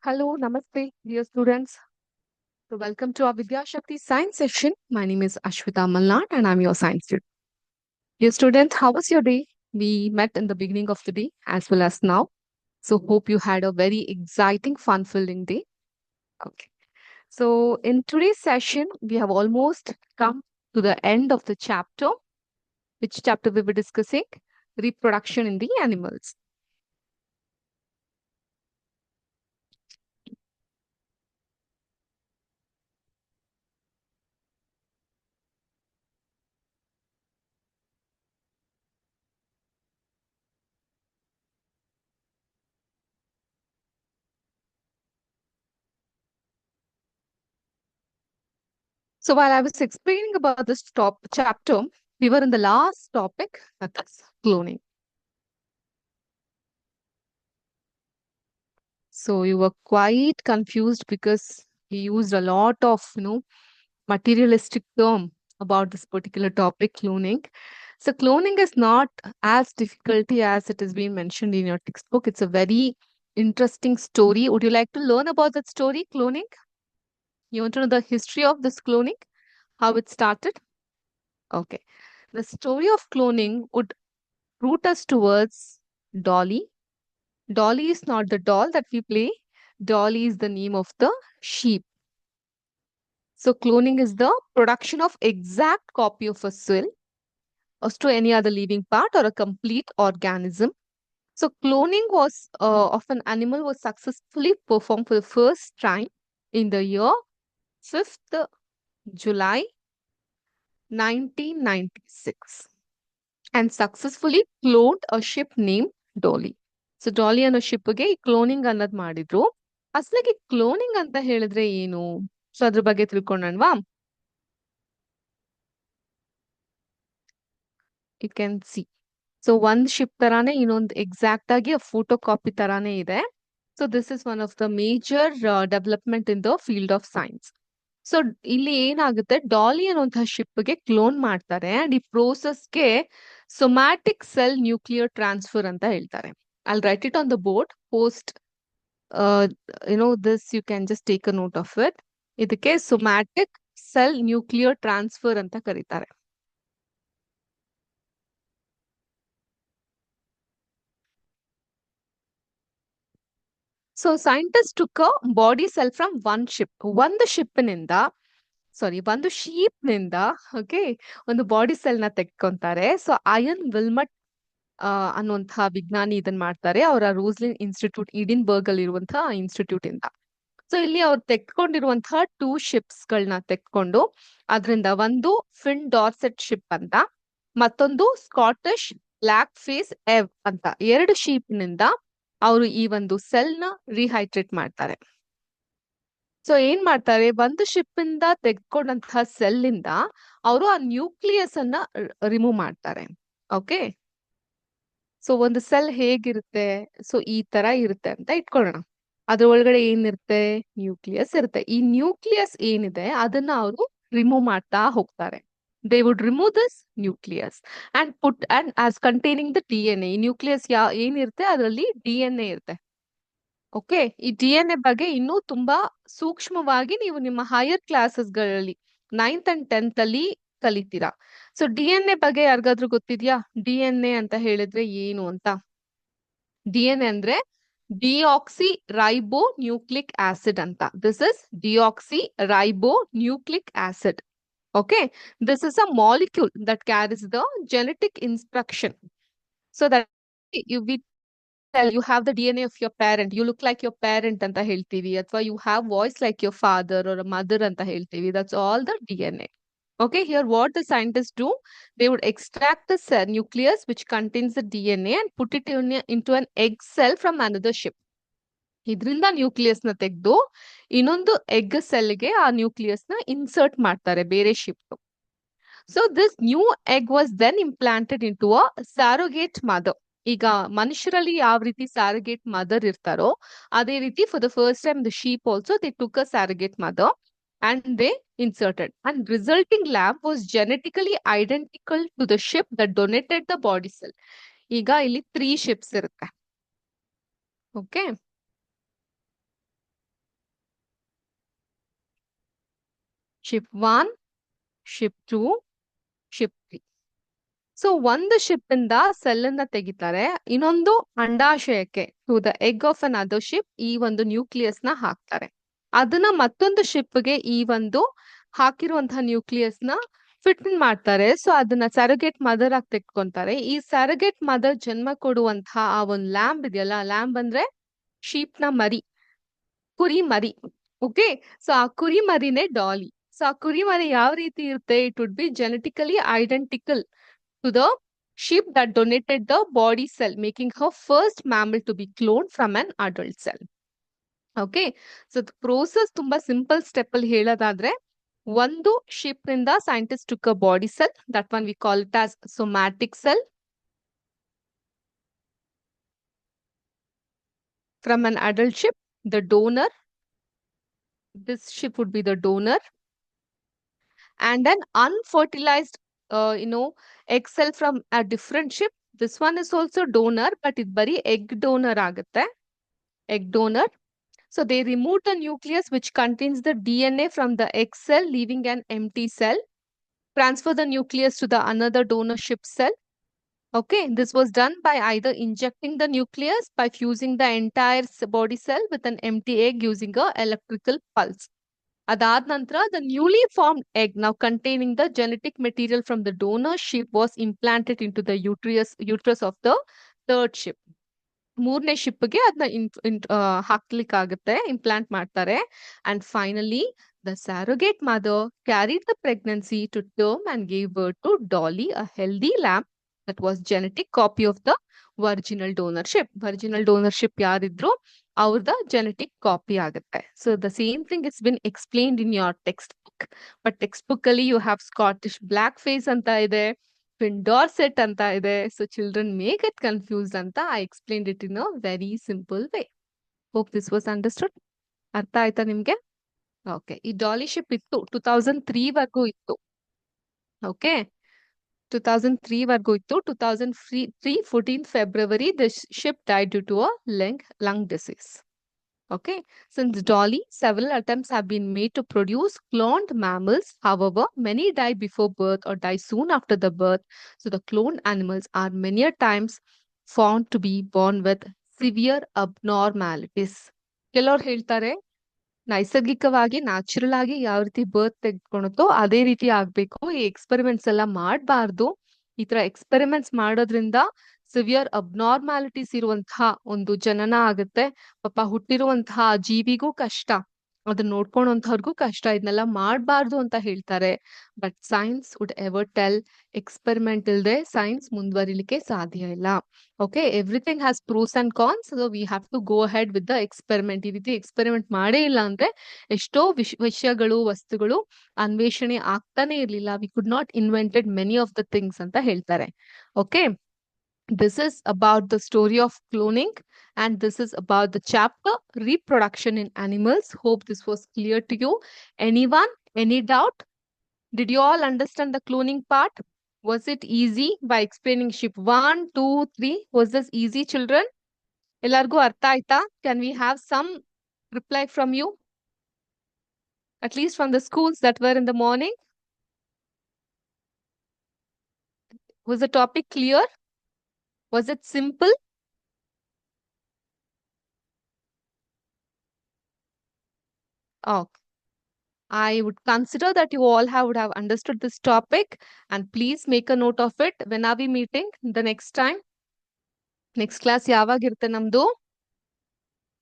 Hello, Namaste, dear students. So welcome to our Vidya Shakti science session. My name is Ashwita Malnad and I'm your science student. Dear student, how was your day? We met in the beginning of the day as well as now. So hope you had a very exciting, fun-filling day. Okay. So in today's session, we have almost come to the end of the chapter. Which chapter we were discussing? Reproduction in the animals. So while I was explaining about this top chapter, we were in the last topic, that is cloning. So you were quite confused because he used a lot of, materialistic term about this particular topic, cloning. So cloning is not as difficulty as it has been mentioned in your textbook. It's a very interesting story. Would you like to learn about that story, cloning? You want to know the history of this cloning, how it started? Okay. The story of cloning would root us towards Dolly. Dolly is not the doll that we play. Dolly is the name of the sheep. So cloning is the production of exact copy of a cell or to any other living part or a complete organism. So cloning was of an animal was successfully performed for the first time in the year 5th July 1996 and successfully cloned a ship named Dolly. So Dolly ಅನ್ನೋ ಶಿಪ್ಗೆ ಈ cloning ಅನ್ನೋದ್ ಮಾಡಿದ್ರು. ಅಸಲಿಗೆ cloning ಅಂತ ಹೇಳಿದ್ರೆ ಏನು? So ಅದ್ರ ಬಗ್ಗೆ ತಿಳ್ಕೊಂಡನ್ವಾ? You can see. ಸೊ ಒಂದ್ ಶಿಪ್ ತರಾನೇ ಇನ್ನೊಂದು ಎಕ್ಸಾಕ್ಟ್ ಆಗಿ ಫೋಟೋ ಕಾಪಿ ತರಾನೇ ಇದೆ. So this is one of the major development in the field of science. So ಇಲ್ಲಿ ಏನಾಗುತ್ತೆ, ಡಾಲಿ ಅನ್ನುವಂತಹ ಶಿಪ್ಗೆ ಕ್ಲೋನ್ ಮಾಡ್ತಾರೆ ಅಂಡ್ ಈ ಪ್ರೋಸೆಸ್ಗೆ ಸೊಮ್ಯಾಟಿಕ್ ಸೆಲ್ ನ್ಯೂಕ್ಲಿಯರ್ ಟ್ರಾನ್ಸ್ಫರ್ ಅಂತ ಹೇಳ್ತಾರೆ. I'll write it on the board. Post, this you can just take a note of it. ಇದಕ್ಕೆ ಸೊಮ್ಯಾಟಿಕ್ ಸೆಲ್ ನ್ಯೂಕ್ಲಿಯರ್ ಟ್ರಾನ್ಸ್ಫರ್ ಅಂತ ಕರೀತಾರೆ. So scientist took a body cell from one ship. ಒಂದು ಶಿಪ್ನಿಂದ ಒಂದು sheep ನಿಂದ okay ಒಂದು body cell ನ ತೆಕ್ಕೊಂತಾರೆ. So iron Wilmut ಅನ್ನುವಂತಹ ವಿಜ್ಞಾನಿ ಇದನ್ನ ಮಾಡ್ತಾರೆ. ಅವರ ರೋಸ್ಲಿನ್ ಇನ್ಸ್ಟಿಟ್ಯೂಟ್ ಈಡಿನ್ ಬರ್ಗ್ ಅಲ್ಲಿ ಇರುವಂತಹ ಇನ್ಸ್ಟಿಟ್ಯೂಟ್ ಇಂದ. ಸೊ ಇಲ್ಲಿ ಅವ್ರು ತೆಕ್ಕೊಂಡಿರುವಂತಹ 2 ಶಿಪ್ಸ್ ಗಳನ್ನ ತೆಕ್ಕೊಂಡು ಅದ್ರಿಂದ ಒಂದು ಫಿನ್ ಡಾರ್ಸೆಟ್ ಶಿಪ್ ಅಂತ ಮತ್ತೊಂದು ಸ್ಕಾಟಿಷ್ ಬ್ಲಾಕ್ ಫೇಸ್ ಎವ್ ಅಂತ 2 ಶೀಪ್ ನಿಂದ ಅವರು ಈ ಒಂದು ಸೆಲ್ ನ ರಿಹೈಡ್ರೇಟ್ ಮಾಡ್ತಾರೆ. ಸೊ ಏನ್ ಮಾಡ್ತಾರೆ, ಒಂದು ಶಿಪ್ ಇಂದ ತೆಗೆದುಕೊಂಡಂತಹ ಸೆಲ್ ಇಂದ ಅವರು ಆ ನ್ಯೂಕ್ಲಿಯಸ್ ಅನ್ನ ರಿಮೂವ್ ಮಾಡ್ತಾರೆ. ಓಕೆ, ಸೊ ಒಂದು ಸೆಲ್ ಹೇಗಿರುತ್ತೆ, ಸೊ ಈ ತರ ಇರುತ್ತೆ ಅಂತ ಇಟ್ಕೊಳ್ಳೋಣ. ಅದ್ರ ಒಳಗಡೆ ಏನಿರುತ್ತೆ, ನ್ಯೂಕ್ಲಿಯಸ್ ಇರುತ್ತೆ. ಈ ನ್ಯೂಕ್ಲಿಯಸ್ ಏನಿದೆ ಅದನ್ನ ಅವರು ರಿಮೂವ್ ಮಾಡ್ತಾ ಹೋಗ್ತಾರೆ. They would remove this nucleus and put and as containing the DNA. ಈ ನ್ಯೂಕ್ಲಿಯಸ್ ಏನಿರುತ್ತೆ ಅದರಲ್ಲಿ DNA ಇರುತ್ತೆ. ಓಕೆ, ಈ DNA ಬಗ್ಗೆ ಇನ್ನೂ ತುಂಬಾ ಸೂಕ್ಷ್ಮವಾಗಿ ನೀವು ನಿಮ್ಮ ಹೈಯರ್ ಕ್ಲಾಸಸ್ಗಳಲ್ಲಿ 9th and 10th ಅಲ್ಲಿ ಕಲಿತೀರಾ. ಸೊ DNA ಬಗ್ಗೆ ಯಾರಿಗಾದ್ರೂ ಗೊತ್ತಿದ್ಯಾ? DNA ಅಂತ ಹೇಳಿದ್ರೆ ಏನು ಅಂತ? DNA ಅಂದ್ರೆ ಡಿಆಕ್ಸಿ ರೈಬೋ ನ್ಯೂಕ್ಲಿಕ್ ಆಸಿಡ್ ಅಂತ. This is deoxyribonucleic acid. Okay, this is a molecule that carries the genetic instruction. So that we tell you have the DNA of your parent, you look like your parent anta heltivi, athwa you have voice like your father or a mother anta heltivi. That's all the DNA. Okay, here what the scientists do, they would extract the cell nucleus which contains the DNA and put it into an egg cell from another ship. ಇದರಿಂದ nucleus ನ ತೆಗೆದು ಇನ್ನೊಂದು egg ಸೆಲ್ಗೆ ಆ nucleus ನ insert ಮಾಡ್ತಾರೆ ಬೇರೆ sheep. So this new egg was then implanted into a surrogate mother. ಈಗ ಮನುಷ್ಯರಲ್ಲಿ ಯಾವ ರೀತಿ ಸ್ಯಾರೋಗೇಟ್ ಮದರ್ ಇರ್ತಾರೋ ಅದೇ ರೀತಿ for the first time the sheep also they took a surrogate mother and they inserted and resulting lamb was genetically identical to the sheep that donated the body cell. ಈಗ ಇಲ್ಲಿ 3 sheeps ಇರುತ್ತೆ. Okay, sheep 1, sheep 2, sheep 3. So ಒಂದು ship ಇಂದ cell ಅನ್ನ ತೆಗಿತಾರೆ, ಇನ್ನೊಂದು ಅಂಡಾಶಯಕ್ಕೆ to the egg of another sheep ಈ ಒಂದು ನ್ಯೂಕ್ಲಿಯಸ್ ನ ಹಾಕ್ತಾರೆ. ಅದನ್ನ ಮತ್ತೊಂದು ಶಿಪ್ ಗೆ ಈ ಒಂದು ಹಾಕಿರುವಂತಹ ನ್ಯೂಕ್ಲಿಯಸ್ ನ ಫಿಟ್ ಮಾಡ್ತಾರೆ. ಸೊ ಅದನ್ನ ಸರಗೇಟ್ ಮದರ್ ಆಗಿ ತೆಕ್ಕೊಂತಾರೆ. ಈ ಸರಗೇಟ್ ಮದರ್ ಜನ್ಮ ಕೊಡುವಂತಹ ಆ ಒಂದು ಲ್ಯಾಂಬ್ ಇದೆಯಲ್ಲ, ಲ್ಯಾಂಬ್ ಅಂದ್ರೆ ಶೀಪ್ ನ ಮರಿ, ಕುರಿ ಮರಿ. ಓಕೆ, ಸೊ ಆ ಕುರಿ ಮರಿನೇ ಡಾಲಿ. ಸೊ ಆ ಕುರಿ ಮರಿ ಯಾವ ರೀತಿ ಇರುತ್ತೆ? It would be genetically identical to the sheep that donated the body cell, making her first mammal to be cloned from an adult cell. Okay, so the process ತುಂಬಾ simple step ಅಲ್ಲಿ ಹೇಳೋದಾದ್ರೆ, ಒಂದು sheep ನಿಂದ scientist took a body cell, that one we call it as somatic cell. From an adult sheep, the donor, this sheep would be the donor, and an unfertilized egg cell from a different ship. This one is also donor, but it bari egg donor ಆಗುತ್ತೆ, egg donor. So they remove the nucleus which contains the DNA from the egg cell, leaving an empty cell, transfer the nucleus to the another donor ship cell. Okay, this was done by either injecting the nucleus by fusing the entire body cell with an empty egg using a electrical pulse. Adad nantra, the newly formed egg, now containing the genetic material from the donor ship, was implanted into the uterus of the third ship. ಮೂರನೇ ಶಿಪ್ಗೆ ಅದನ್ನ ಹಾಕ್ಲಿಕ್ಕಾಗುತ್ತೆ, implant ಮಾಡ್ತಾರೆ. And finally the surrogate mother carried the pregnancy to term and gave birth to Dolly, a healthy lamb that was genetic copy of the original donor sheep. Original donor sheep ಯಾರಿದ್ರು ಅವ್ರದ genetic copy ಆಗುತ್ತೆ. So the same thing it's been explained in your textbook. But textbook ಅಲ್ಲಿ you have Scottish black face ಅಂತ ಇದೆ, Dorset ಅಂತ ಇದೆ. So children may get confused ಅಂತ I explained it in a very simple way. Hope this was understood. ಅರ್ಥ ಆಯ್ತಾ ನಿಮ್ಗೆ? Okay, ಈ ಡಾಲಿ ಶಿಪ್ ಇತ್ತು 2003 ವರೆಗೂ ಇತ್ತು. ಓಕೆ, 2003 ವರೆಗೂ ಇತ್ತು. 2003 14th February the ship died due to a lung disease. Okay, since Dolly, several attempts have been made to produce cloned mammals. However, many die before birth or die soon after the birth. So the cloned animals are many a times found to be born with severe abnormalities. ಕೆಲವ್ರು ಹೇಳ್ತಾರೆ ನೈಸರ್ಗಿಕವಾಗಿ natural ಆಗಿ ಯಾವ ರೀತಿ ಬರ್ತ್ ತೆಗೆದುಕೊಳುತ್ತೋ ಅದೇ ರೀತಿ ಆಗ್ಬೇಕು, ಈ ಎಕ್ಸ್ಪೆರಿಮೆಂಟ್ಸ್ ಎಲ್ಲ ಮಾಡಬಾರ್ದು. ಈ ತರ ಎಕ್ಸ್ಪೆರಿಮೆಂಟ್ಸ್ ಮಾಡೋದ್ರಿಂದ ಸಿವಿಯರ್ ಅಬ್ನಾರ್ಮಾಲಿಟೀಸ್ ಇರುವಂತಹ ಒಂದು ಜನನ ಆಗುತ್ತೆ. ಪಾಪ ಹುಟ್ಟಿರುವಂತಹ ಜೀವಿಗೂ ಕಷ್ಟ, ಅದನ್ನ ನೋಡ್ಕೊಳ್ಳುವಂತವ್ರಿಗೂ ಕಷ್ಟ. ಇದನ್ನೆಲ್ಲ ಮಾಡಬಾರ್ದು ಅಂತ ಹೇಳ್ತಾರೆ. But science would ever tell experiment ಇಲ್ದೆ ಸೈನ್ಸ್ ಮುಂದುವರಿಲಿಕ್ಕೆ ಸಾಧ್ಯ ಇಲ್ಲ. Okay, everything has pros and cons. So we have to go ahead with the experiment. ಈ ರೀತಿ ಎಕ್ಸ್ಪೆರಿಮೆಂಟ್ ಮಾಡೇ ಇಲ್ಲ ಅಂದ್ರೆ ಎಷ್ಟೋ ವಿಷಯಗಳು, ವಸ್ತುಗಳು ಅನ್ವೇಷಣೆ ಆಗ್ತಾನೆ ಇರ್ಲಿಲ್ಲ. We could not invented many of the things ಅಂತ ಹೇಳ್ತಾರೆ. Okay, this is about the story of cloning, and this is about the chapter reproduction in animals. Hope this was clear to you. Anyone, any doubt? Did you all understand the cloning part? Was it easy by explaining ship 1, 2, 3? Was this easy, children? Ellargu artha aita? Can we have some reply from you? At least from the schools that were in the morning? Was the topic clear? Was it simple? Okay. I would consider that you all would have understood this topic, and please make a note of it. When are we meeting the next time? Next class ಯಾವಾಗಿರುತ್ತೆ ನಮ್ದು?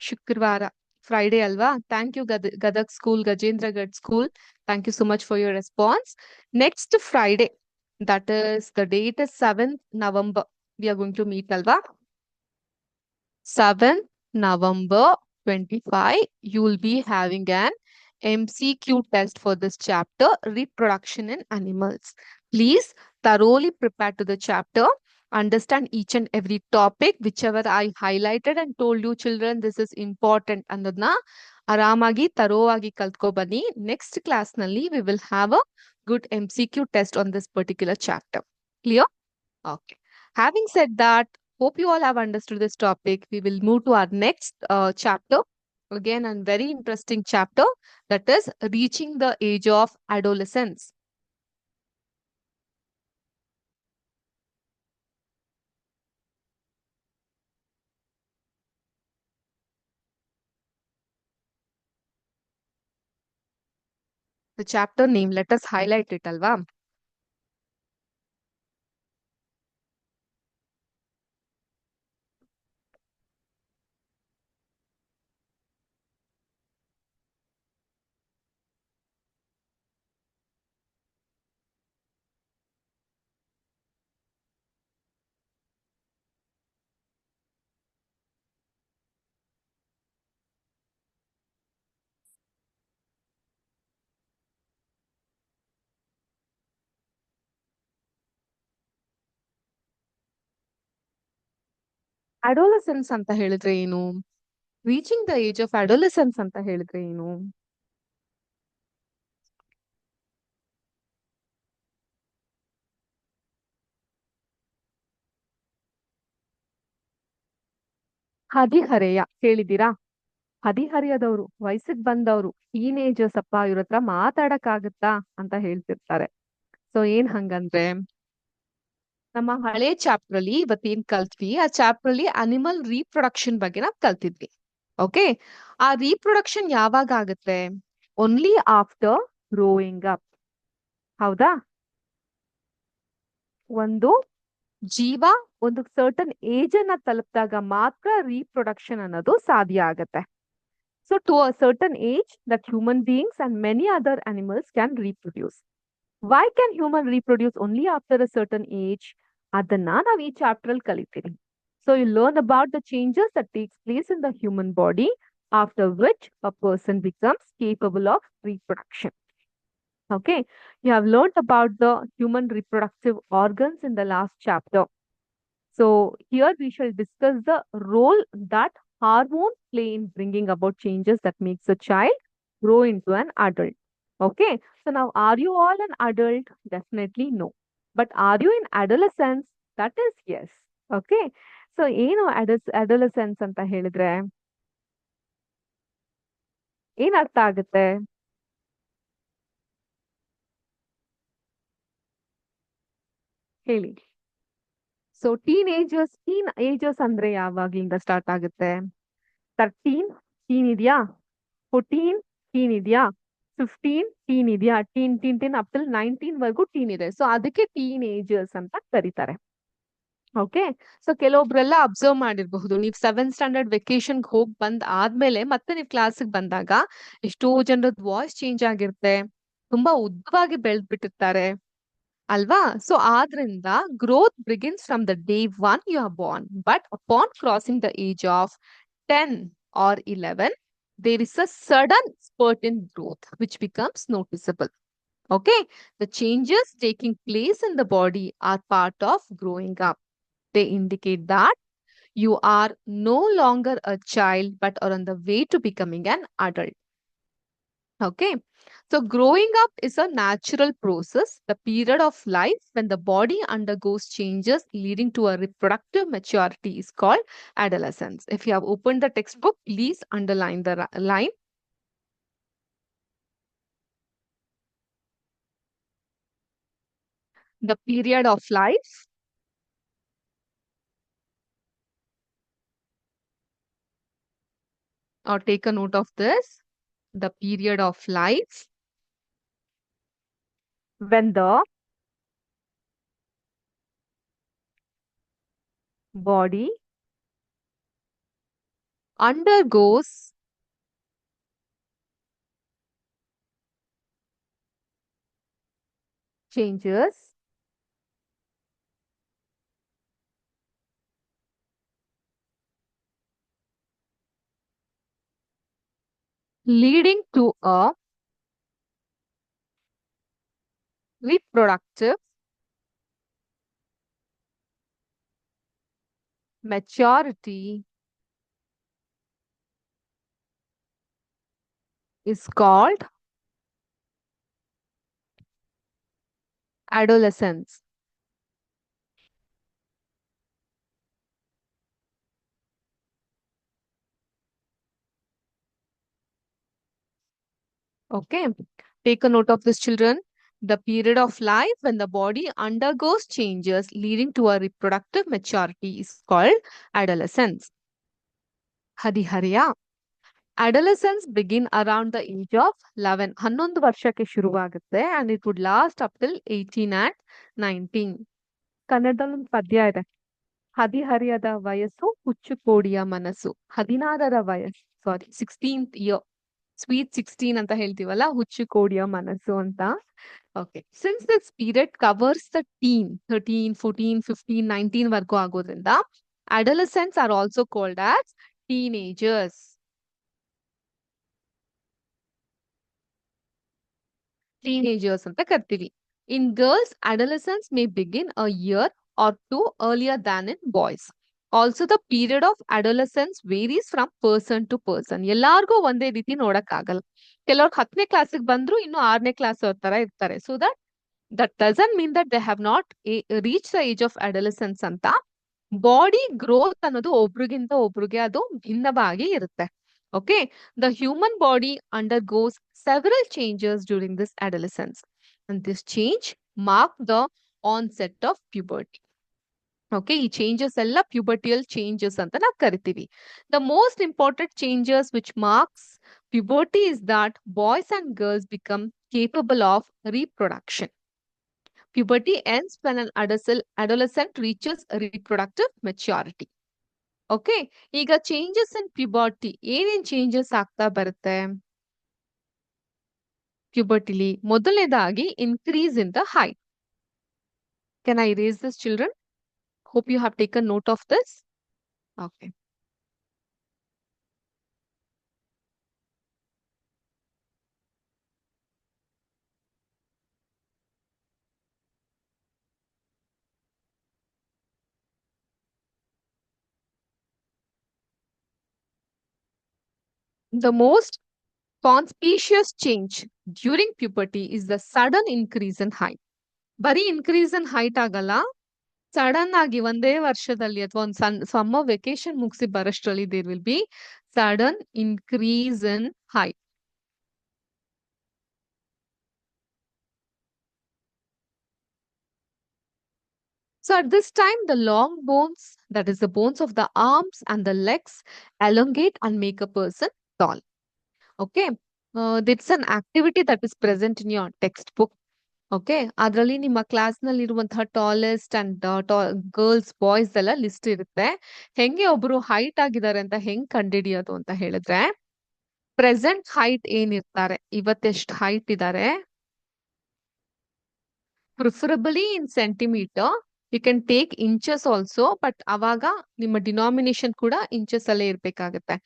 ಶುಕ್ರವಾರ, Friday ಅಲ್ವಾ? Thank you Gadag school, Gajendragarh school. Thank you so much for your response. Next Friday, that is the date is 7th November. We are going to meet alva. 7th November 25. You will be having an MCQ test for this chapter, reproduction in animals. Please thoroughly prepare to the chapter. Understand each and every topic, whichever I highlighted and told you, children, this is important. Annadna aramagi ತರೋವಾಗಿ ಕಲ್ತ್ಕೊ ಬನ್ನಿ. Next class ನಲ್ಲಿ we will have a good MCQ test on this particular chapter. Clear? Okay. Having said that, hope you all have understood this topic. We will move to our next chapter. Again, a very interesting chapter, that is reaching the age of adolescence. The chapter name, let us highlight it, alva. Adolescence ಅಂತ ಹೇಳಿದ್ರೆ ಏನು? Reaching the age of adolescence ಅಂತ ಹೇಳಿದ್ರೆ ಏನು? ಹದಿಹರೆಯ ಕೇಳಿದ್ದೀರಾ? ಹದಿಹರೆಯದವರು, ವಯಸ್ಸಿಗೆ ಬಂದವರು, teenagers ಅಪ್ಪ, ಇವ್ರ ಹತ್ರ ಮಾತಾಡಕ್ ಆಗುತ್ತಾ ಅಂತ ಹೇಳ್ತಿರ್ತಾರೆ. ಸೊ ಏನ್ ಹಂಗಂದ್ರೆ, ನಮ್ಮ ಹಳೆ ಚಾಪ್ಟರ್ ಅಲ್ಲಿ ಇವತ್ತೇನ್ ಕಲ್ತ್ವಿ, ಆ ಚಾಪ್ಟರ್ ಅಲ್ಲಿ ಅನಿಮಲ್ ರೀಪ್ರೊಡಕ್ಷನ್ ಬಗ್ಗೆ ನಾವ್ ಕಲ್ತಿದ್ವಿ. ಓಕೆ, ಆ ರೀಪ್ರೊಡಕ್ಷನ್ ಯಾವಾಗ ಆಗುತ್ತೆ? Only after growing up. ಹೌದಾ? ಒಂದು ಜೀವ ಒಂದು ಸರ್ಟನ್ ಏಜ್ ಅನ್ನ ತಲುಪಿದಾಗ ಮಾತ್ರ ರೀಪ್ರೊಡಕ್ಷನ್ ಅನ್ನೋದು ಸಾಧ್ಯ ಆಗತ್ತೆ. So to a certain age that human beings and many other animals can reproduce. Why can human reproduce only after a certain age? ಅದನ್ನ ನಾವ್ ಈ ಚಾಪ್ಟರ್ ಅಲ್ಲಿ ಕಲಿತೀವಿ. So you learn about the changes that takes place in the human body after which a person becomes capable of reproduction. Okay, you have learned about the human reproductive organs in the last chapter. So here we shall discuss the role that hormones play in bringing about changes that makes a child grow into an adult. Okay, so now are you all an adult? Definitely no. But are you in adolescence? That is yes. Okay, so ಏನು adolescence ಅಂತ ಹೇಳಿದ್ರೆ ಏನ್ ಅರ್ಥ ಆಗುತ್ತೆ? ಹೇಳಿ. So teen ಏಜರ್ಸ್ ಅಂದ್ರೆ ಯಾವಾಗ್ಲಿಂದ start ಆಗುತ್ತೆ? 13 teen ಇದೆಯಾ? 14 ಟೀನ್ ಇದೆಯಾ? 15 ಟೀನ್ ಇದೆಯಾ? ಟೀನ್ ಅಪ್ ಟಿಲ್ 19 ವರೆಗೂ ಟೀನ್ ಇದೆ. ಸೊ ಅದಕ್ಕೆ ಟೀನ್ ಏಜರ್ಸ್ ಅಂತ ಕರೀತಾರೆ. ಓಕೆ, ಸೊ ಕೆಲವೊಬ್ರೆಲ್ಲ ಅಬ್ಸರ್ವ್ ಮಾಡಿರ್ಬಹುದು, ನೀವು 7th ಸ್ಟ್ಯಾಂಡರ್ಡ್ ವೆಕೇಶನ್ ಹೋಗಿ ಬಂದ್ ಆದ್ಮೇಲೆ ಮತ್ತೆ ನೀವು ಕ್ಲಾಸಿಗೆ ಬಂದಾಗ ಎಷ್ಟೋ ಜನರದ್ ವಾಯ್ಸ್ ಚೇಂಜ್ ಆಗಿರುತ್ತೆ, ತುಂಬಾ ಉದ್ದವಾಗಿ ಬೆಳೆದ್ಬಿಟ್ಟಿರ್ತಾರೆ ಅಲ್ವಾ? ಸೊ ಆದ್ರಿಂದ growth begins from the day one you are born, but upon crossing the age of 10 or 11, there is a sudden spurt in growth which becomes noticeable. Okay, the changes taking place in the body are part of growing up. They indicate that you are no longer a child but are on the way to becoming an adult. Okay, so growing up is a natural process, the period of life when the body undergoes changes leading to a reproductive maturity is called adolescence. If you have opened the textbook, please underline the line. The period of life or take a note of this, the period of life when the body undergoes changes leading to a reproductive maturity is called adolescence. Okay. Take a note of this, children. The period of life when the body undergoes changes leading to a reproductive maturity is called adolescence. ಹದಿಹರೆಯ adolescence begin around the age of 11 11 ವರ್ಷಕ್ಕೆ ಶುರುವಾಗುತ್ತೆ and it would last up till 18 and 19. ಕನ್ನಡದಲ್ಲಿ ಒಂದು ಪದ್ಯ ಇದೆ. ಹದಿಹರೆಯದ ವಯಸ್ಸು ಹುಚ್ಚುಕೋಡಿಯ ಮನಸ್ಸು. 16ರ ವಯಸ್ಸು, ಸಾರಿ 16th ಇಯರ್, ಸ್ವೀಟ್ 16 ಅಂತ ಹೇಳ್ತೀವಲ್ಲ, ಹುಚ್ಚುಕೋಡಿಯ ಮನಸ್ಸು ಅಂತ. Okay, since this period covers the teen 13 14 15 19 ವರ್ಗೂ ಆಗೋದ್ರಿಂದ adolescents are also called as teenagers. Teenagers ಅಂತ ಕರಿತೀವಿ. In girls adolescence may begin a year or two earlier than in boys. Also the period of adolescence varies from person to person. ಎಲ್ಲಾರ್ಗೂ ಒಂದೇ ರೀತಿ ನೋಡಕ್ ಆಗಲ್ಲ. ಕೆಲವ್ರು 10ನೇ ಕ್ಲಾಸಿಗೆ ಬಂದ್ರು ಇನ್ನು 6ನೇ ಕ್ಲಾಸ್ ಅವ್ರ ತರ ಇರ್ತಾರೆ. So that doesn't mean that they have not reach the age of adolescence ಅಂತ. ಬಾಡಿ ಗ್ರೋತ್ ಅನ್ನೋದು ಒಬ್ರಿಗಿಂತ ಒಬ್ರಿಗೆ ಅದು ಭಿನ್ನವಾಗಿ ಇರುತ್ತೆ. Okay, the human body undergoes several changes during this adolescence, and this change mark the onset of puberty. Okay, ಈ changes ಎಲ್ಲ pubertal changes ಅಂತ ನಾವು ಕರಿತೀವಿ. The most important changes which marks puberty is that boys and girls become capable of reproduction. Puberty ends when an adolescent reaches reproductive maturity. Okay, ಈಗ changes in puberty ಏನೇನ್ changes ಆಗ್ತಾ ಬರುತ್ತೆ ಪ್ಯೂಬರ್ಟಿಲಿ? ಮೊದಲನೇದಾಗಿ increase in the height. Can I raise this children? Hope you have taken note of this. Okay, the most conspicuous change during puberty is the sudden increase in height. ಬರೀ increase in height ಆಗಲ್ಲ, sudden ಆಗಿ ಒಂದೇ ವರ್ಷದಲ್ಲಿ ಅಥವಾ ಒಂದು summer vacation ಮುಗಿಸಿ ಬರೋಷ್ಟರಲ್ಲಿ there will be sudden increase in height. So at this time, the long bones, that is the bones of the arms and the legs, elongate and make a person tall. Okay. It's an activity that is present in your textbook. Okay, ಅದರಲ್ಲಿ ನಿಮ್ಮ class ನಲ್ಲಿ ಇರುವಂತಹ tallest and girls boys ಎಲ್ಲ list ಇರುತ್ತೆ. ಹೆಂಗೆ ಒಬ್ರು height ಆಗಿದ್ದಾರೆ ಅಂತ ಹೆಂಗ್ ಕಂಡಿಡಿಯೋದು ಅಂತ ಹೇಳಿದ್ರೆ, ಪ್ರೆಸೆಂಟ್ ಹೈಟ್ ಏನಿರ್ತಾರೆ, ಇವತ್ತೆಷ್ಟು ಹೈಟ್ ಇದ್ದಾರೆ, preferably in centimeter, you can take inches also, but ಅವಾಗ ನಿಮ್ಮ ಡಿನಾಮಿನೇಷನ್ ಕೂಡ ಇಂಚಸ್ ಅಲ್ಲೇ ಇರ್ಬೇಕಾಗತ್ತೆ.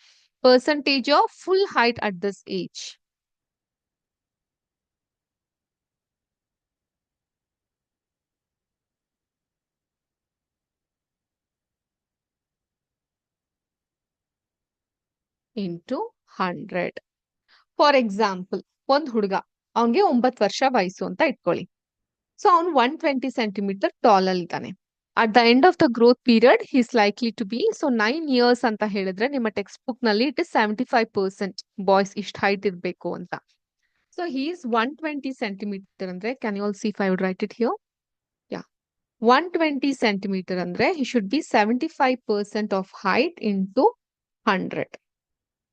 Percentage of full height at this age. Into 100. For example, ಒಂದ್ ಹುಡುಗ, ಅವನ್ಗೆ 9 ವರ್ಷ ವಯಸ್ಸು ಅಂತ ಇಟ್ಕೊಳ್ಳಿ. ಸೊ ಅವನು 120 ಸೆಂಟಿಮೀಟರ್ ಟಾಲ್ ಅಲ್ಲಿ ಇದ್ದಾನೆ. At the end of the growth period he is likely to be, so 9 years ಅಂತ ಹೇಳಿದ್ರೆ ನಿಮ್ಮ ಟೆಕ್ಸ್ಟ್ ಬುಕ್ ನಲ್ಲಿ ಇಟ್ ಇಸ್ 75% ಬಾಯ್ಸ್ ಇಷ್ಟು ಹೈಟ್ ಇರ್ಬೇಕು ಅಂತ. ಸೊ ಹಿ ಇಸ್ 120 ಸೆಂಟಿಮೀಟರ್ ಅಂದ್ರೆ, can you all see if I would write it here? Yeah, 120 centimeter ಅಂದ್ರೆ he should be 75% of height into 100.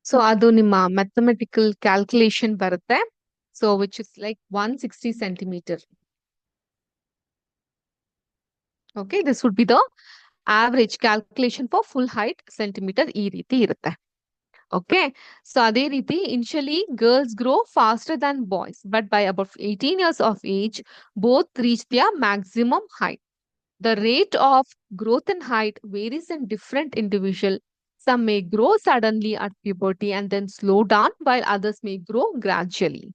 So ಅದು ನಿಮ್ಮ ಮ್ಯಾಥಮೆಟಿಕಲ್ ಕ್ಯಾಲ್ಕುಲೇಷನ್ ಬರುತ್ತೆ. So which is like 160 centimetre. Okay, this would be the average calculation for full height centimetre. ಈ ರೀತಿ ಇರುತ್ತೆ. Okay, so ಅದೇ ರೀತಿ initially girls grow faster than boys, but by about 18 years of age both reach their maximum height. The rate of growth in height varies in different individual. Some may grow suddenly at puberty and then slow down, while others may grow gradually.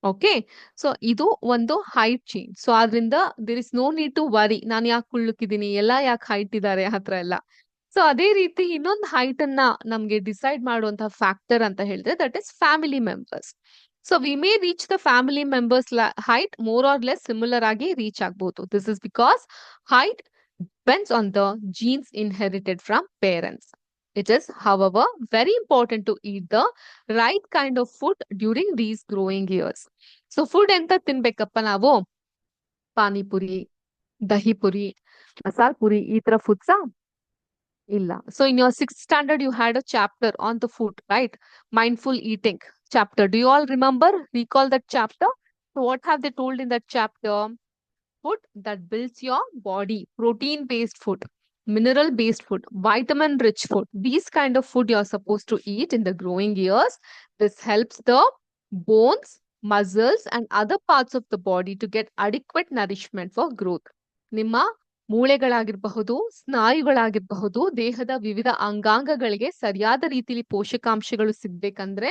Okay, so ಇದು ಒಂದು height change. So ಆದ್ರಿಂದ there is no need to worry, ನಾನು ಯಾಕೆ ಕುಳ್ಳುಕಿದ್ದೀನಿ, ಎಲ್ಲ ಯಾಕೆ height ಇದ್ದಾರೆ ಹತ್ರ ಎಲ್ಲ. ಸೊ ಅದೇ ರೀತಿ ಇನ್ನೊಂದು ಹೈಟ್ ಅನ್ನ ನಮ್ಗೆ ಡಿಸೈಡ್ ಮಾಡುವಂತಹ ಫ್ಯಾಕ್ಟರ್ ಅಂತ ಹೇಳಿದ್ರೆ that is family members. So we may reach the family members height more or less similar ಆಗಿ ರೀಚ್ ಆಗ್ಬಹುದು. This is because height depends on the jeans inherited from parents. It is, however, very important to eat the right kind of food during these growing years. So food ಎಂತ ತಿನ್ಬೇಕಪ್ಪ ನಾವು? Panipuri, dahi puri, masal puri, ಈ ತರ foods ಇಲ್ಲ. So in your sixth standard, you had a chapter on the food, right? Mindful eating chapter. Do you all remember? Recall that chapter. So what have they told in that chapter? Food that builds your body, protein based food, mineral based food, vitamin rich food. These kind of food you're supposed to eat in the growing years. This helps the bones, muscles, and other parts of the body to get adequate nourishment for growth. ನಿಮ್ಮ ಮೂಳೆಗಳಾಗಿರಬಹುದು, ಸ್ನಾಯುಗಳಾಗಿರಬಹುದು, ದೇಹದ ವಿವಿಧ ಅಂಗಾಂಗಗಳಿಗೆ ಸರಿಯಾದ ರೀತಿಯಲ್ಲಿ ಪೋಷಕಾಂಶಗಳು ಸಿಗ್ಬೇಕಂದ್ರೆ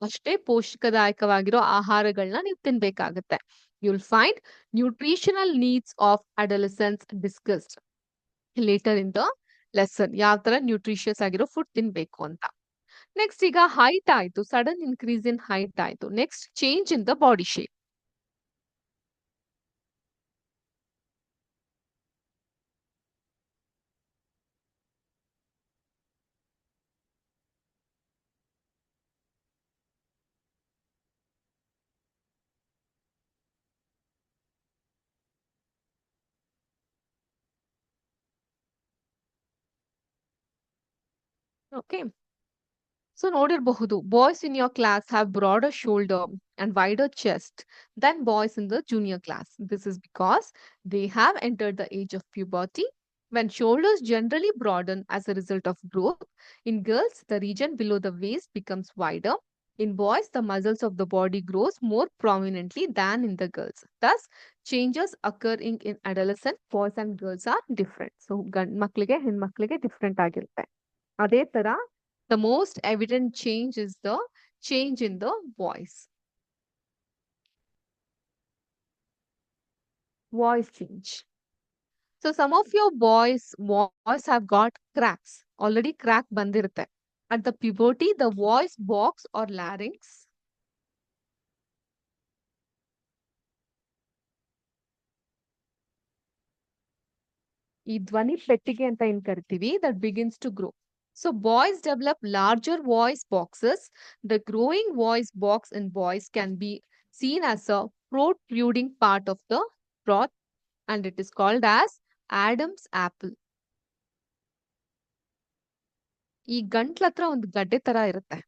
ಅಷ್ಟೇ ಪೋಷಕದಾಯಕವಾಗಿರೋ ಆಹಾರಗಳನ್ನ ನೀವು ತಿನ್ಬೇಕಾಗತ್ತೆ. You'll find nutritional needs of adolescents discussed later in the lesson. ಯಾವ ತರ ನ್ಯೂಟ್ರಿಷಿಯಸ್ ಆಗಿರೋ ಫುಡ್ ತಿನ್ಬೇಕು ಅಂತ. ನೆಕ್ಸ್ಟ್ ಈಗ ಹೈಟ್ ಆಯ್ತು, ಸಡನ್ ಇನ್ಕ್ರೀಸ್ ಇನ್ ಹೈಟ್ ಆಯ್ತು. Next change in the body shape. Okay, so ನೋಡಿರಬಹುದು, boys in your class have broader shoulder and wider chest than boys in the junior class. This is because they have entered the age of puberty when shoulders generally broaden as a result of growth. In girls, the region below the waist becomes wider. In boys, the muscles of the body grows more prominently than in the girls. Thus, changes occurring in adolescent boys and girls are different. So, ಗಂಡ್ ಮಕ್ಳಿಗೆ ಹೆಣ್ಮಕ್ಳಿಗೆ different ಆಗಿರುತ್ತೆ. ಅದೇ ತರ the most evident change is the change in the voice. Voice change. So some of your boys' voice have got cracks. Already crack bandirutte. At the puberty, the voice box or larynx ಈ ಧ್ವನಿ ಪೆಟ್ಟಿಗೆ ಅಂತ ಏನ್ ಕರಿತೀವಿ, that begins to grow. So boys develop larger voice boxes. The growing voice box in boys can be seen as a protruding part of the throat, and it is called as Adam's apple. ಈ ಗಂಟ್ಲ ಹತ್ರ ಒಂದು ಗಡ್ಡೆ ತರ ಇರುತ್ತೆ.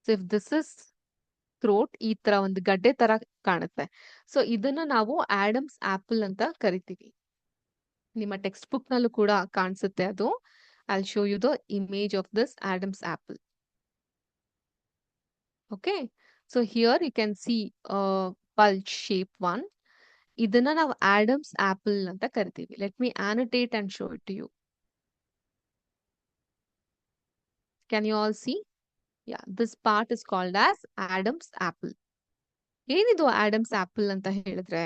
So if this is throat, ಈ ತರ ಒಂದು ಗಡ್ಡೆ ತರ ಕಾಣುತ್ತೆ. ಸೊ ಇದನ್ನ ನಾವು ಆಡಮ್ಸ್ ಆಪಲ್ ಅಂತ ಕರಿತೀವಿ. ನಿಮ್ಮ ಟೆಕ್ಸ್ಟ್ ಬುಕ್ ನಲ್ಲೂ ಕೂಡ ಕಾಣಿಸುತ್ತೆ ಅದು. I show you the image of this Adam's apple. Okay, so here you can see bulge shape one. ಇದನ್ನ ನಾವು ಆಡಮ್ಸ್ ಆಪಲ್ ಅಂತ ಕರಿತೀವಿ. Let me annotate and show it to you. Can you all see? Yeah, this part is called as Adam's apple. ಏನಿದು Adam's apple ಅಂತ ಹೇಳಿದ್ರೆ,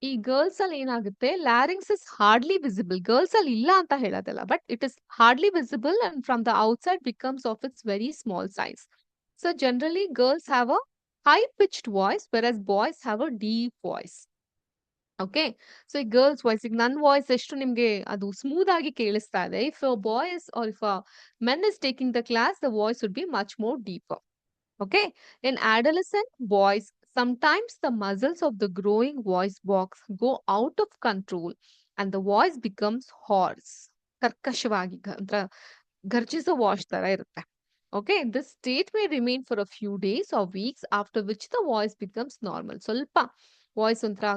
ಈ girls ಅಲ್ಲಿ ಏನಾಗುತ್ತೆ, larynx is hardly visible. Girls ಅಲ್ಲಿ ಇಲ್ಲ ಅಂತ ಹೇಳೋದಲ್ಲ, but it is hardly visible and from the outside becomes of it's very small size. So generally girls have a high pitched voice, virus boys have a deep voice. Okay, so ಈ girls voice, ಈಗ ನನ್ನ voice ಎಷ್ಟು ನಿಮ್ಗೆ ಅದು smooth ಆಗಿ ಕೇಳಿಸ್ತಾ ಇದೆ. If a boys are if a men is taking the class, the voice would be much more deeper. Okay, in adolescent boys, sometimes the muscles of the growing voice box go out of control and the voice becomes hoarse. ಕರ್ಕಶವಾಗಿ ಗರ್ಜಿಸೋ voice ತರ ಇರುತ್ತೆ. Okay, this state may remain for a few days or weeks, after which the voice becomes normal. ಸ್ವಲ್ಪ voice ಒಂಥರ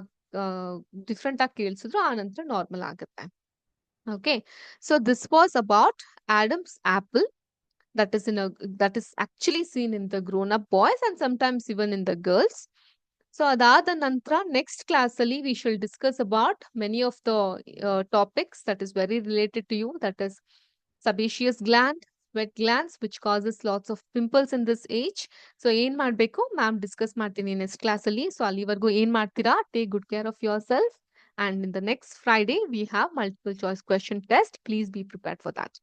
different ಆಗಿ ಕೇಳಿಸಿದ್ರು, ಆ ನಂತರ normal ಆಗುತ್ತೆ. Okay, so this was about Adam's apple. That is actually seen in the grown up boys and sometimes even in the girls. So adada nantra next class ali we shall discuss about many of the topics that is very related to you, that is sebaceous gland, sweat glands, which causes lots of pimples in this age. So ಏನ್ ಮಾಡ್ಬೇಕು ma'am discuss ಮಾಡ್ತೀನಿ next class ಅಲ್ಲಿ. So ಅಲ್ಲಿವರೆಗೂ ಏನ್ ಮಾಡ್ತೀರಾ, take good care of your self, and in the next Friday we have multiple choice question test. Please be prepared for that.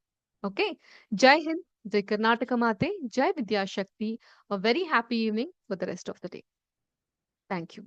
Okay, Jai Hind, Jai Karnataka Mate, Jai Vidya Shakti. A very happy evening for the rest of the day. Thank you.